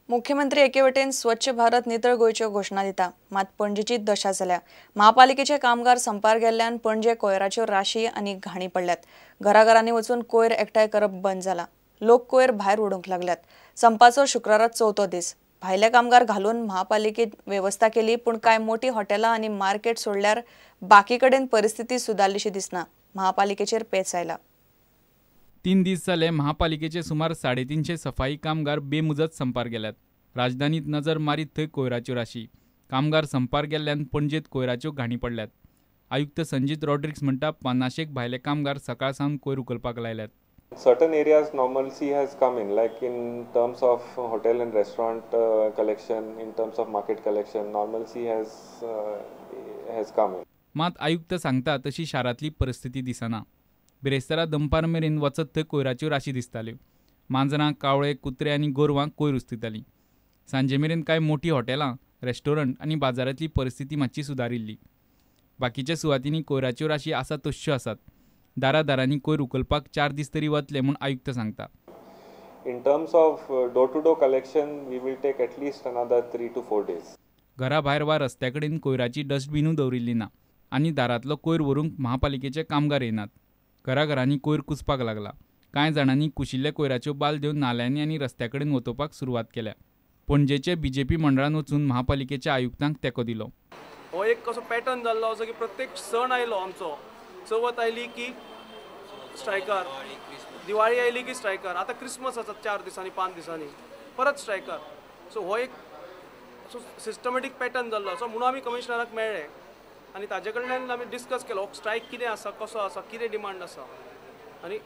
मुख्यमंत्री एकेवटेन स्वच्छ भारत नितळ गोयच्यो घोषणा दिता। मात पणजेची दशा जाल्या। महापालिकेचे कामगार संपार गेल्ल्यान पणजे कोयराच्यो राशी आनी घाणी पडल्यात। घराघरांनी वचून कोयर एकठांय करप बंद जाला। लोक कोयर भायर उडोवंक लागल्यात। संपाचो शुक्रारात चवथो दीस। भायले कामगार घालून महापालिकेन व्यवस्था केली, पूण कांय मोठी हॉटेलां आनी मार्केट सोडल्यार बाकीकडेन परिस्थिती सुदारलीशी दिसना। महापालिकेचेर पेच आयला। 3 दीस जाले महापालिकेचे सुमार 350 सफाई कामगार बेमुजत संपार गेल्यात। राजधानीत नजर मारीत थंय कोयराच्यो राशी। कामगार संपार गेल्ल्यान पणजेत कोयराच्यो घाणी पडल्यात। आयुक्त संजीत रॉड्रिक्स म्हणटा 50 भायले कामगार सकाळ सावन कोयर उखलपाक लायल्यात। Certain areas normalcy has come in, like in terms of hotel and restaurant collection, in terms of market collection, normalcy has come in. मात आयुक्त सांगता तशी शारांतली परिस्थिती दिसना। बिरेस्तारा दनपार मेरेन वचत थंय कोयराच्यो राशी दिसताल्यो। मांजरां, कावळे, कुत्रे आनी गोरवां कोयर उस्तितालीं। सांजे मेरेन कांय मोठी हॉटेलां, रेस्टॉरंट आनी बाजारांतली परिस्थिती मातशी सुदारिल्ली। बाकीच्या सुवातींनी कोयराच्यो राशी आसा तश्यो आसात। दारादारांनी कोयर उखलपाक 4 दीस तरी वतले म्हूण आयुक्त सांगता। In terms of door-to-door collection, we will take at least another 3 to 4 days. घरा भायर वा रस्त्या कडेन कोयराची डस्टबिनूय दवरिल्ली ना आनी दारांतलो कोयर व्हरूंक महापालिकेचे कामगार येनात। घराघरांनी कोयर कुसपाक लागला। कांय जाणांनी कुशिल्ल्या कोयराच्यो बालद्यो नाल्यांनी आनी रस्त्या कडेन वतोवपाक सुरवात केल्या। पणजेचे बीजेपी मंडळान वचून महापालिकेच्या आयुक्तांक तेंको दिलो। हो एक कसो पॅटर्न जाल्लो आसा की प्रत्येक सण आयलो आमचो, चवथ आयली की स्ट्रायकार, दिवाळी आयली की स्ट्रायकार, आतां क्रिसमस आसा 4 दिसांनी 5 दिसांनी परत स्ट्रायकार। सो हो एक सिस्टमॅटीक पॅटर्न जाल्लो आसा म्हणून आमी कमिशनराक मेळ्ळे आनी ताजे कडल्यान आमी डिस्कस केलो स्ट्रायक कितें आसा, कसो आसा, कितें डिमांड आसा आनी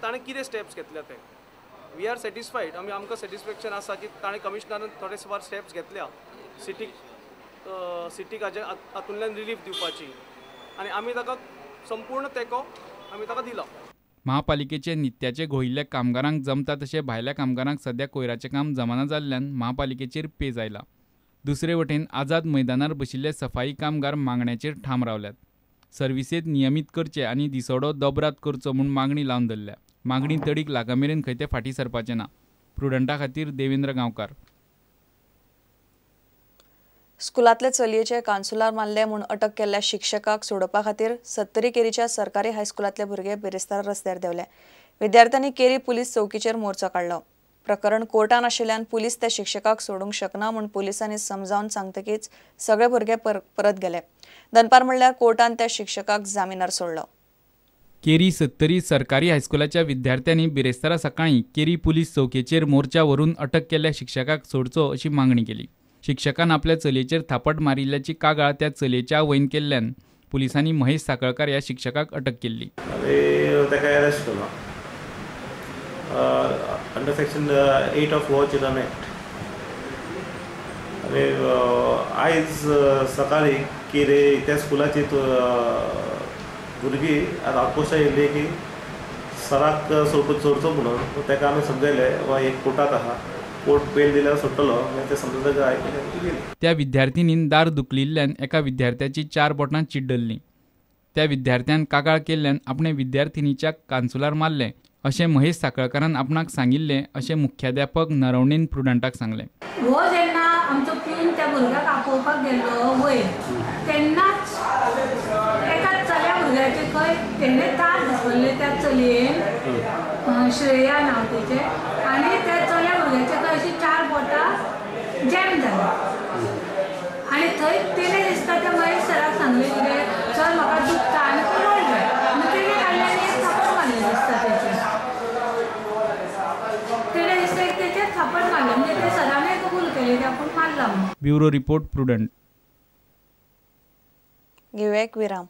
ताणें कितें स्टेप्स घेतल्या ते। वी आर सॅटिस्फायड, आमकां सॅटिस्फॅक्शन आसा की ताणें कमिशनरान थोडे सुमार स्टेप्स घेतल्या सिटीक हातूंतल्यान रिलीफ दिवपाची आनी आमी ताका संपूर्ण तेंको आमी ताका दिलो। महापालिकेचे नित्याचे घोळिल्ल्या कामगारांक जमता तशे भायल्या कामगारांक सध्या कोयराचें काम जमना जाल्ल्यान महापालिकेचेर पेज आयला। दुसरे वटेन आझाद मैदानार बशिल्ले सफाई कामगार मागण्याचेर ठाम रावल्यात। सर्विसेत नियमीत करचे आनी दिसवडो दोबरात करचो म्हूण मागणी लावन धरल्या। मागणी तडीक लागमेरेन खंय ते फाटीं सरपाचे ना। प्रुडंटा खातीर देवेंद्र गांवकार। स्कुलांतले चलयेचे कांसुलार मारले म्हूण अटक केल्ल्या शिक्षकाक सोडोवपा खातीर 70 केरीच्या सरकारी हायस्कुलांतले भुरगे बिरेस्तारा रस्त्यार देवले। विद्यार्थ्यांनी केरी पुलीस चौकीचेर मोर्चो काडलो। प्रकरण कोर्टान आशिल्ल्यान पुलीस त्या शिक्षकाक सोडूंक शकना म्हूण पुलिसांनी समजावन सांगतकीच सगळे भुरगे परत गेले। दनपार म्हणल्यार कोर्टान त्या शिक्षकाक जामिनार सोडलो। केरी 70 सरकारी हायस्कुलाच्या विद्यार्थ्यांनी बिरेस्तारा सकाळीं केरी पुलीस चौकीचेर मोर्चा व्हरून अटक केल्ल्या शिक्षकाक सोडचो अशी मागणी केली। शिक्षकान आपल्या चलयेचेर थापट मारिल्ल्याची कागाळ त्या चलयेच्या वयन केल्ल्यान पुलिसांनी महेश साकळकार ह्या शिक्षकाक अटक केल्ली। Under section 8 of law children act आयज सकाळी केरे त्या स्कुलाची भुरगीं आक्रोशा येयल्ली की सराक सोडचो म्हणून ताका आमी समजयले वा एक कोर्टात आहा, कोर्ट बेल दिल्यार सोडटलो ते समजून आयकले। त्या विद्यार्थिनीन दार दुखलिल्ल्यान एका विद्यार्थ्याची 4 बोटां चिड्डल्लीं। त्या विद्यार्थ्यान कागाळ केल्ल्यान आपणे विद्यार्थिनीच्या कांसुलार मारले अशें महेश साकळकारान आपणाक सांगिल्ले अशें मुख्याध्यापक नरवणेन प्रुडंटाक सांगले। हो जेन्ना आमचो पिऊन त्या भुरग्याक आपोवपाक गेल्लो वयर तेन्नाच एका चल्या भुरग्याचे खंय तेणे दार धरले त्या चलयेन, श्रेया नांव तिचें, आनी त्या चल्या भुरग्याचे खंय अशी 4 बोटां जॅम जाली आनी थंय तेणे दिसता त्या महेश सराक सांगलें कितें सर म्हाका दुखता आनी तो रडलो आनी तेणे काडल्यान एक थापट मारलें दिसता तेणे दिसता तेचेर थापट मारलें म्हणजे ते सरानय कबूल केलें ते आपूण मारला म्हणून। Bureau report prudent. घेऊया एक विराम।